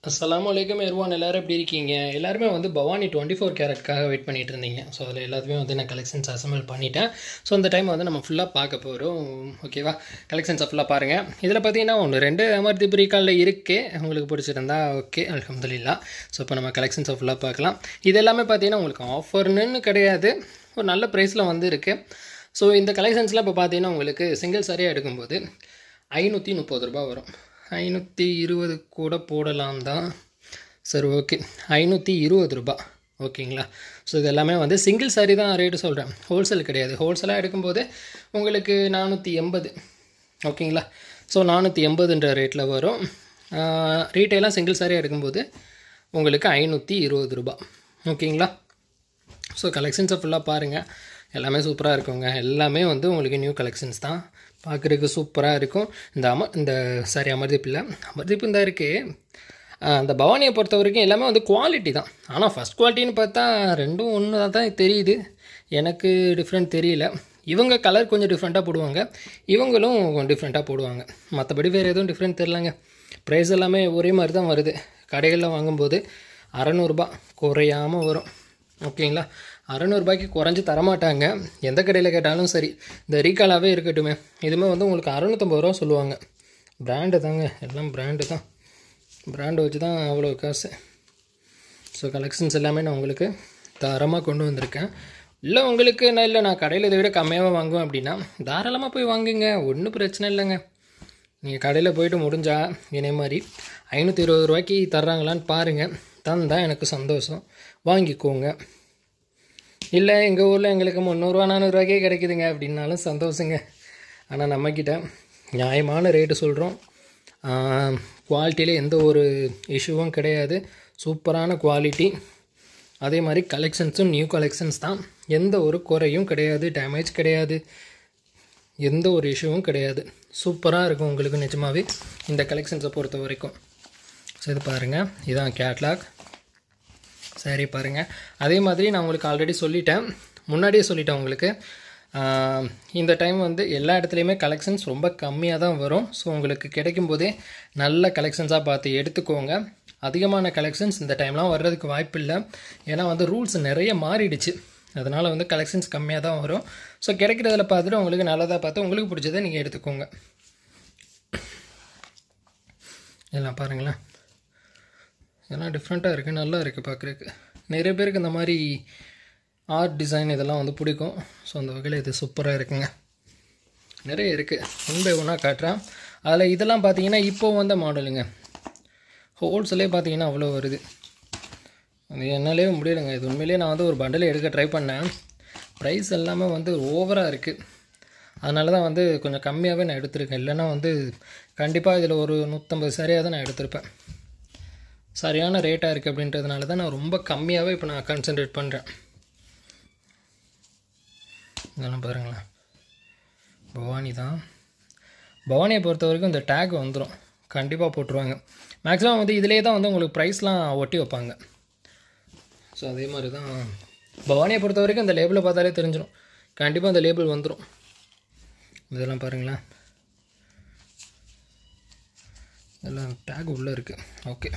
அஸ்ஸலாமுஅலைக்கும் எர்வான் எல்லாரும் எப்படி இருக்கீங்க? எல்லாருமே வந்து பவானி 24 கேரட்காக வெயிட் பண்ணிட்டு இருந்தீங்க. ஸோ அதில் எல்லாத்துமே வந்து நான் கலெக்ஷன்ஸ் அசம்பிள் பண்ணிட்டேன். ஸோ இந்த டைம் வந்து நம்ம ஃபுல்லாக பார்க்க போகிறோம். ஓகேவா? கலெக்ஷன்ஸை ஃபுல்லாக பாருங்கள். இதில் பார்த்தீங்கன்னா 1-2 அமர்தீப் ரீகாலில் இருக்குது. உங்களுக்கு பிடிச்சிருந்தா ஓகே, அல்ஹம்துலில்லாஹ். ஸோ இப்போ நம்ம கலெக்ஷன்ஸை ஃபுல்லாக பார்க்கலாம். இது எல்லாமே பார்த்தீங்கன்னா உங்களுக்கு ஆஃபர்னு கிடையாது, ஒரு நல்ல ப்ரைஸில் வந்து இருக்குது. ஸோ இந்த கலெக்ஷன்ஸ்லாம் இப்போ பார்த்தீங்கன்னா உங்களுக்கு சிங்கிள் சாரியாக எடுக்கும்போது 530 ரூபா வரும். 520 கூட போடலாம் தான். சரி, ஓகே, 520 ரூபா. ஓகேங்களா? ஸோ இது எல்லாமே வந்து சிங்கிள் சாரி தான் ரேட்டு சொல்கிறேன், ஹோல்சேல் கிடையாது. ஹோல்சேலாக எடுக்கும்போது உங்களுக்கு 480. ஓகேங்களா? ஸோ 480ன்ற ரேட்டில் வரும். ரீட்டெயிலாக சிங்கிள் சாரியாக எடுக்கும்போது உங்களுக்கு 520 ரூபா. ஓகேங்களா? ஸோ கலெக்ஷன்ஸை ஃபுல்லாக பாருங்கள். எல்லாமே சூப்பராக இருக்குங்க. எல்லாமே வந்து உங்களுக்கு நியூ கலெக்ஷன்ஸ் தான், பார்க்குறதுக்கு சூப்பராக இருக்கும். இந்த சாரி அமர்தீப் இல்லை, அமர்தீப் தான் இருக்குது. அந்த பவானியை பொறுத்த வரைக்கும் எல்லாமே வந்து குவாலிட்டி தான். ஆனால் ஃபஸ்ட் குவாலிட்டின்னு பார்த்தா ரெண்டும் ஒன்று தான் தெரியுது, எனக்கு டிஃப்ரெண்ட் தெரியல. இவங்க கலர் கொஞ்சம் டிஃப்ரெண்ட்டாக போடுவாங்க, இவங்களும் டிஃப்ரெண்ட்டாக போடுவாங்க. மற்றபடி வேறு எதுவும் டிஃப்ரெண்ட் தெரிலங்க. ப்ரைஸ் எல்லாமே ஒரே மாதிரி தான் வருது. கடைகளில் வாங்கும்போது 600 ரூபா குறையாமல் வரும். ஓகேங்களா? 600 ரூபாய்க்கு குறைஞ்சி தரமாட்டாங்க எந்த கடையில் கேட்டாலும். சரி, இந்த ரீகாலாகவே இருக்கட்டுமே, இதுவுமே வந்து உங்களுக்கு 650 ரூபா சொல்லுவாங்க. பிராண்டு தாங்க, எல்லாம் பிராண்டு தான். பிராண்டை வச்சு தான் அவ்வளோ காசு. ஸோ கலெக்ஷன்ஸ் எல்லாமே நான் உங்களுக்கு தரமாக கொண்டு வந்திருக்கேன். இல்லை உங்களுக்கு நான் கடையில் இதை விட கம்மியாக வாங்குவேன் அப்படின்னா தாராளமாக போய் வாங்குங்க, ஒன்றும் பிரச்சனை இல்லைங்க. நீங்கள் கடையில் போய்ட்டு முடிஞ்சால் இதே மாதிரி 520 ரூபாய்க்கு தர்றாங்களான்னு பாருங்கள். தந்தால் எனக்கு சந்தோஷம், வாங்கிக்கோங்க. இல்லை எங்கள் ஊரில் எங்களுக்கு 300 400 ரூபாய்க்கே கிடைக்குதுங்க அப்படின்னாலும் சந்தோஷங்க. ஆனால் நம்மக்கிட்ட நியாயமான ரேட்டு சொல்கிறோம். குவாலிட்டியில் எந்த ஒரு இஷ்யூவும் கிடையாது, சூப்பரான குவாலிட்டி. அதே மாதிரி கலெக்ஷன்ஸும் நியூ கலெக்ஷன்ஸ் தான், எந்த ஒரு குறையும் கிடையாது, டேமேஜ் கிடையாது, எந்த ஒரு இஷ்யூவும் கிடையாது. சூப்பராக இருக்கும் உங்களுக்கு நிஜமாகவே இந்த கலெக்ஷன்ஸை பொறுத்த வரைக்கும். ஸோ இது பாருங்கள், இதுதான் கேட்லாக் சரி பாருங்கள். அதே மாதிரி நான் உங்களுக்கு ஆல்ரெடி சொல்லிட்டேன், முன்னாடியே சொல்லிட்டேன் உங்களுக்கு. இந்த டைம் வந்து எல்லா இடத்துலையுமே கலெக்ஷன்ஸ் ரொம்ப கம்மியாக தான் வரும். ஸோ உங்களுக்கு கிடைக்கும் போதே நல்ல கலெக்ஷன்ஸாக பார்த்து எடுத்துக்கோங்க. அதிகமான கலெக்ஷன்ஸ் இந்த டைம்லாம் வர்றதுக்கு வாய்ப்பு இல்லை, ஏன்னா வந்து ரூல்ஸ் நிறைய மாறிடுச்சு. அதனால் வந்து கலெக்ஷன்ஸ் கம்மியாக தான் வரும். ஸோ கிடைக்கிறதில் பார்த்துட்டு உங்களுக்கு நல்லதாக பார்த்து உங்களுக்கு பிடிச்சதை நீங்கள் எடுத்துக்கோங்க. இதெல்லாம் பாருங்களேன், இதெல்லாம் டிஃப்ரெண்ட்டாக இருக்குது, நல்லா இருக்குது பார்க்குறதுக்கு. நிறைய பேருக்கு இந்த மாதிரி ஆர்ட் டிசைன் இதெல்லாம் வந்து பிடிக்கும். ஸோ அந்த வகையில் இது சூப்பராக இருக்குங்க. நிறைய இருக்குது, ஒன் பை ஒன்னாக காட்டுறேன். அதில் இதெல்லாம் பார்த்தீங்கன்னா இப்போது வந்த மாடலுங்க. ஹோல்சேலே பார்த்தீங்கன்னா அவ்வளோ வருது, அது என்னாலே முடியலைங்க. இது உண்மையிலேயே நான் வந்து ஒரு பண்டலே எடுக்க ட்ரை பண்ணேன், ப்ரைஸ் எல்லாமே வந்து ஓவராக இருக்குது. அதனால தான் வந்து கொஞ்சம் கம்மியாகவே நான் எடுத்திருக்கேன். இல்லைன்னா வந்து கண்டிப்பாக இதில் ஒரு 150 சாரியாக தான் நான் எடுத்திருப்பேன். சரியான ரேட்டாக இருக்குது அப்படின்றதுனால தான் நான் ரொம்ப கம்மியாகவே இப்போ நான் கான்சன்ட்ரேட் பண்ணுறேன். இதெல்லாம் பாருங்களேன், பவானி தான். பவானியை பொறுத்த வரைக்கும் இந்த டேக் வந்துடும், கண்டிப்பாக போட்டுருவாங்க. மேக்ஸிமம் வந்து இதிலே தான் வந்து உங்களுக்கு ப்ரைஸ்லாம் ஒட்டி வைப்பாங்க. ஸோ அதே மாதிரி தான் பவானியை பொறுத்த வரைக்கும் இந்த லேபிளை பார்த்தாலே தெரிஞ்சிடும், கண்டிப்பாக இந்த லேபிள் வந்துடும். இதெல்லாம் பாருங்களேன், இதெல்லாம் டேக் உள்ளே இருக்குது. ஓகே,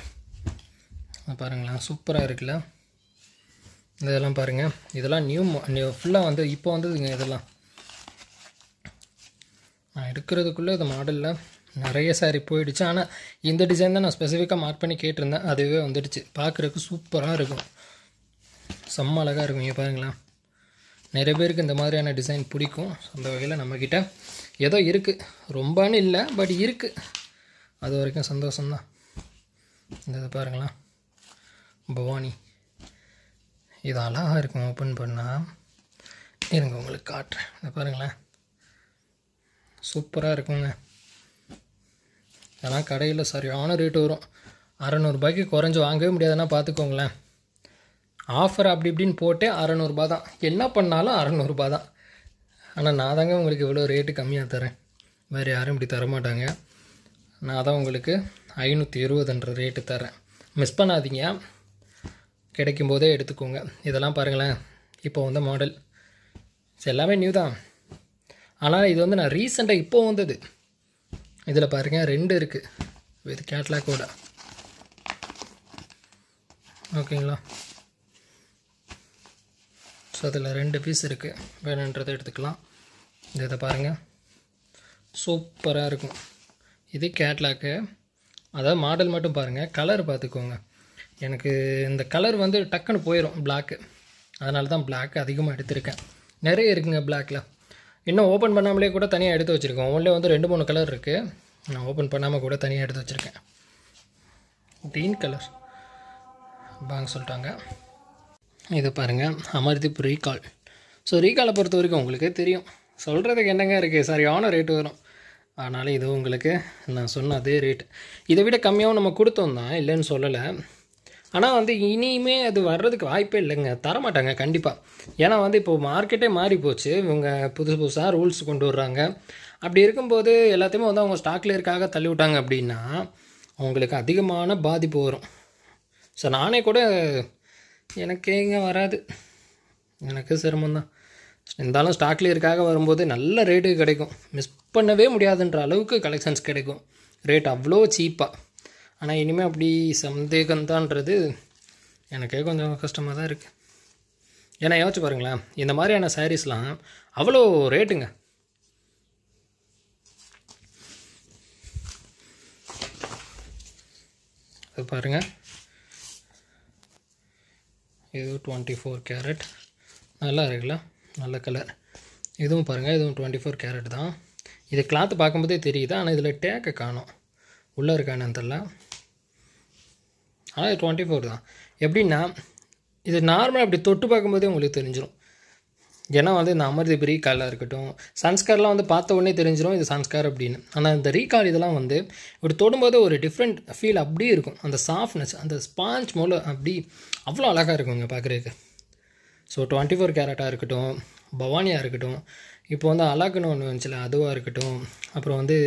பாருங்களேன், சூப்பராக இருக்குல்ல. இதெல்லாம் பாருங்கள், இதெல்லாம் நியூ ஃபுல்லாக வந்து இப்போ வந்ததுங்க. இதெல்லாம் நான் எடுக்கிறதுக்குள்ளே இந்த மாடலில் நிறைய சாரி போயிடுச்சு. ஆனால் இந்த டிசைன் தான் நான் ஸ்பெசிஃபிக்காக மார்க் பண்ணி கேட்டிருந்தேன், அதுவே வந்துடுச்சு. பார்க்குறதுக்கு சூப்பராக இருக்கும், செம்ம அழகாக இருக்கும். இங்கே பாருங்களேன், நிறைய பேருக்கு இந்த மாதிரியான டிசைன் பிடிக்கும். அந்த வகையில் நம்மக்கிட்ட ஏதோ இருக்குது, ரொம்பன்னு இல்லை, பட் இருக்குது, அது வரைக்கும் சந்தோஷம்தான். இந்த பாருங்களேன், பவானி இது அழகாக இருக்கும். ஓப்பன் பண்ணால் இருங்க உங்களுக்கு காட்டுறேன். இதை பாருங்களேன், சூப்பராக இருக்குங்க. இதெல்லாம் கடையில் சரியான ரேட்டு வரும், 600 ரூபாய்க்கு குறைஞ்சி வாங்கவே முடியாதுன்னா பார்த்துக்கோங்களேன். ஆஃபர் அப்படி இப்படின்னு போட்டு 600 ரூபா தான், என்ன பண்ணாலும் 600 ரூபா தான். ஆனால் நான் தாங்க உங்களுக்கு இவ்வளோ ரேட்டு கம்மியாக தரேன், வேறு யாரும் இப்படி தரமாட்டாங்க. நான் தான் உங்களுக்கு 520ன்ற ரேட்டு தரேன், மிஸ் பண்ணாதீங்க, கிடைக்கும் போதே எடுத்துக்கோங்க. இதெல்லாம் பாருங்களேன், இப்போ வந்த மாடல் எல்லாமே நியூ தான். ஆனால் இது வந்து நான் ரீசெண்டாக இப்போ வந்தது. இதில் பாருங்கள் 2 இருக்குது வித் கேட்லாக்கோட. ஓகேங்களா. ஸோ அதில் 2 பீஸ் இருக்குது, வேணுன்றதை எடுத்துக்கலாம். இதை பாருங்கள், சூப்பராக இருக்கும். இது கேட்லாக்கு, அதாவது மாடல் மட்டும் பாருங்கள், கலர் பார்த்துக்கோங்க. எனக்கு இந்த கலர் வந்து டக்குன்னு போயிடும் பிளாக்கு, அதனால தான் பிளாக் அதிகமாக எடுத்திருக்கேன். நிறைய இருக்குங்க பிளாக்கில், இன்னும் ஓப்பன் பண்ணாமலே கூட தனியாக எடுத்து வச்சுருக்கேன். ஒன்றில் வந்து 2-3 கலர் இருக்குது, நான் ஓப்பன் பண்ணாமல் கூட தனியாக எடுத்து வச்சுருக்கேன். க்ரீன் கலர் வாங்க சொல்லிட்டாங்க. இது பாருங்கள், அமர்தீப் ரீகால். ஸோ ரீகாலை பொறுத்த வரைக்கும் உங்களுக்கே தெரியும், சொல்கிறதுக்கு என்னங்க இருக்குது, சரியான ரேட்டு வரும். அதனால் இது உங்களுக்கு நான் சொன்ன அதே ரேட்டு, இதை விட கம்மியாகவும் நம்ம கொடுத்தோம் தான், இல்லைன்னு சொல்லலை. ஆனால் வந்து இனிமே அது வர்றதுக்கு வாய்ப்பே இல்லைங்க, தரமாட்டாங்க கண்டிப்பாக. ஏன்னா வந்து இப்போது மார்க்கெட்டே மாறி போச்சு, இவங்க புதுசாக ரூல்ஸ் கொண்டு வர்றாங்க. அப்படி இருக்கும்போது எல்லாத்தையுமே வந்து அவங்க ஸ்டாக் கிளியருக்காக தள்ளி விட்டாங்க அப்படின்னா அவங்களுக்கு அதிகமான பாதிப்பு வரும். ஸோ நானே கூட எனக்கு எங்கே வராது, எனக்கு சிரமம்தான். இருந்தாலும் ஸ்டாக் கிளியருக்காக வரும்போது நல்ல ரேட்டுக்கு கிடைக்கும், மிஸ் பண்ணவே முடியாதுன்ற அளவுக்கு கலெக்ஷன்ஸ் கிடைக்கும், ரேட் அவ்வளோ சீப்பாக. ஆனால் இனிமேல் அப்படி சந்தேகம்தான்றது எனக்கே கொஞ்சம் கஷ்டமாக தான் இருக்குது. ஏன்னா யோசிச்சு பாருங்களேன், இந்த மாதிரியான சாரீஸ்லாம் அவ்வளோ ரேட்டுங்க. அது பாருங்கள், இது 24 கேரட், நல்லா இருக்குல்ல, நல்ல கலர். இதுவும் பாருங்கள், இதுவும் 24 கேரட் தான். இது கிளாத்து பார்க்கும்போதே தெரியுது, ஆனால் இதில் டேக்கை காணும், உள்ளே இருக்கானு தெரில. ஆனால் இது 24 தான். எப்படின்னா இது நார்மலாக அப்படி தொட்டு பார்க்கும்போதே உங்களுக்கு தெரிஞ்சிடும். ஏன்னா வந்து இந்த அமர்தீப் ரீகாலாக இருக்கட்டும், சன்ஸ்கார்லாம் வந்து பார்த்த உடனே தெரிஞ்சிடும் இது சன்ஸ்கார் அப்படின்னு. ஆனால் இந்த ரீகால் இதெல்லாம் வந்து இப்படி தொடும்போது ஒரு டிஃப்ரெண்ட் ஃபீல் அப்படியே இருக்கும், அந்த சாஃப்ட்னஸ், அந்த ஸ்பாஞ்ச் மூல அப்படி அவ்வளோ அழகாக இருக்குங்க பார்க்குறதுக்கு. ஸோ 24 கேரட்டாக இருக்கட்டும், பவானியாக இருக்கட்டும், இப்போ வந்து அழகுன்னு ஒன்று வந்துச்சுல அதுவாக இருக்கட்டும், அப்புறம் வந்து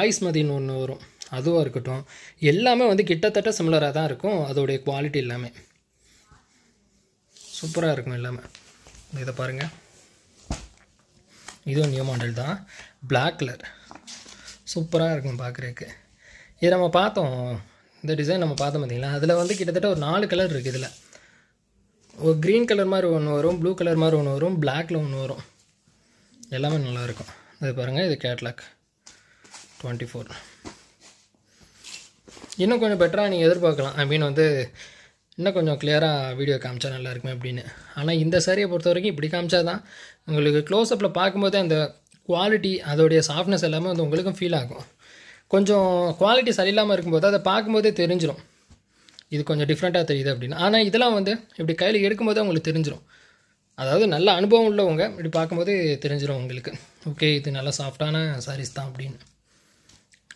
ஆயுஸ்மதின்னு ஒன்று வரும் அதுவாக இருக்கட்டும், எல்லாமே வந்து கிட்டத்தட்ட சிமிலராக தான் இருக்கும். அதோடைய குவாலிட்டி எல்லாமே சூப்பராக இருக்கும் எல்லாமே. இதை பாருங்கள், இதுவும் நியூ மாடல் தான், பிளாக் கலர், சூப்பராக இருக்கும் பார்க்குறதுக்கு. இதை நம்ம பார்த்தோம், இந்த டிசைன் நம்ம பார்த்தோம் பார்த்தீங்களா, அதில் வந்து கிட்டத்தட்ட ஒரு 4 கலர் இருக்குது. இதில் ஒரு க்ரீன் கலர் மாதிரி ஒன்று வரும், ப்ளூ கலர் மாதிரி ஒன்று வரும், பிளாக்கில் ஒன்று வரும், எல்லாமே நல்லாயிருக்கும். இது பாருங்கள், இது கேட்லாக் 24. இன்னும் கொஞ்சம் பெட்டராக நீங்கள் எதிர்பார்க்கலாம், ஐ மீன் வந்து இன்னும் கொஞ்சம் கிளியராக வீடியோ காமிச்சா நல்லா இருக்குமே அப்படின்னு. ஆனால் இந்த சாரியை பொறுத்த வரைக்கும் இப்படி காமிச்சா தான் உங்களுக்கு க்ளோஸ்அப்பில் பார்க்கும்போதே அந்த குவாலிட்டி, அதோடைய சாஃப்ட்னஸ் எல்லாமே வந்து உங்களுக்கும் ஃபீல் ஆகும். கொஞ்சம் குவாலிட்டி சரியில்லாமல் இருக்கும்போது அதை பார்க்கும்போதே தெரிஞ்சிடும், இது கொஞ்சம் டிஃப்ரெண்ட்டாக தெரியுது அப்படின்னு. ஆனால் இதெல்லாம் வந்து இப்படி கையில் எடுக்கும்போதே உங்களுக்கு தெரிஞ்சிடும், அதாவது நல்ல அனுபவம் உள்ளவங்க இப்படி பார்க்கும்போது தெரிஞ்சிடும் உங்களுக்கு, ஓகே இது நல்லா சாஃப்டான சாரீஸ் தான் அப்படின்னு.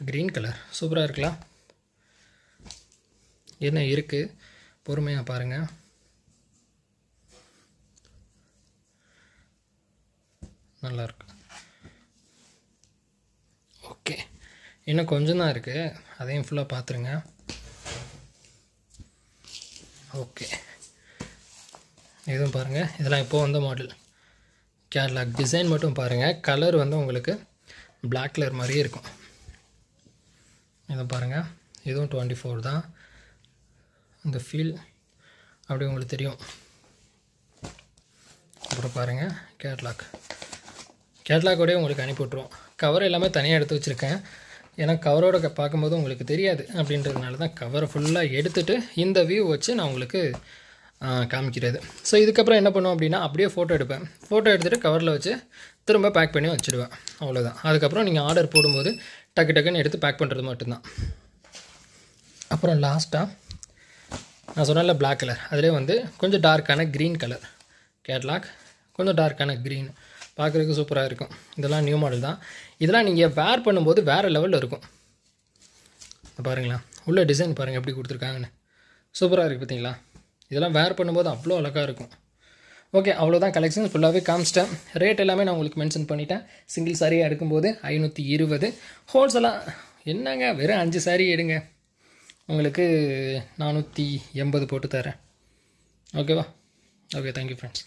க்ரீன் கலர் சூப்பராக இருக்கலாம். என்ன இருக்குது, பொறுமையாக பாருங்கள். நல்லாயிருக்கு. ஓகே, இன்னும் கொஞ்சம் தான் இருக்குது, அதையும் ஃபுல்லாக பார்த்துருங்க. ஓகே, இதுவும் பாருங்கள், இதெல்லாம் இப்போது வந்த மாடல் கேட்லாக். டிசைன் மட்டும் பாருங்கள், கலர் வந்து உங்களுக்கு பிளாக் கலர் மாதிரியே இருக்கும். இதை பாருங்கள், இதுவும் 24 தான். இந்த ஃபீல் அப்படி உங்களுக்கு தெரியும். அப்புறம் பாருங்கள், கேட்லாக்கோடய உங்களுக்கு அனுப்பி விட்ருவோம். கவர் எல்லாமே தனியாக எடுத்து வச்சுருக்கேன், ஏன்னா கவரோட பார்க்கும்போது உங்களுக்கு தெரியாது அப்படின்றதுனால தான் கவரை ஃபுல்லாக எடுத்துகிட்டு இந்த வியூ வச்சு நான் உங்களுக்கு காமிக்கிறது. ஸோ இதுக்கப்புறம் என்ன பண்ணுவோம் அப்படின்னா அப்படியே ஃபோட்டோ எடுப்பேன், ஃபோட்டோ எடுத்துகிட்டு கவரில் வச்சு திரும்ப பேக் பண்ணி வச்சுடுவேன், அவ்வளோதான். அதுக்கப்புறம் நீங்கள் ஆர்டர் போடும்போது டக்கு டக்குன்னு எடுத்து பேக் பண்ணுறது மட்டும்தான். அப்புறம் லாஸ்ட்டாக நான் சொன்னல பிளாக் கலர், அதிலே வந்து கொஞ்சம் டார்க்கான க்ரீன் கலர் கேட்லாக், கொஞ்சம் டார்க்கான க்ரீன், பார்க்குறதுக்கு சூப்பராக இருக்கும். இதெல்லாம் நியூ மாடல் தான். இதெல்லாம் நீங்கள் வேர் பண்ணும்போது வேறு லெவலில் இருக்கும். பாருங்களா, உள்ள டிசைன் பாருங்கள் எப்படி கொடுத்துருக்காங்கன்னு, சூப்பராக இருக்குது பார்த்தீங்களா. இதெல்லாம் வேர் பண்ணும்போது அவ்வளோ அழகாக இருக்கும். ஓகே, அவ்வளோதான் கலெக்ஷன் ஃபுல்லாகவே காமிச்சிட்டேன். ரேட் எல்லாமே நான் உங்களுக்கு மென்ஷன் பண்ணிட்டேன். சிங்கிள் சாரியாக எடுக்கும்போது 520, ஹோல்சேலாக என்னங்க வெறும் 5 சாரி எடுங்க, உங்களுக்கு 480 போட்டு தரேன். ஓகேவா? Okay, thank you friends.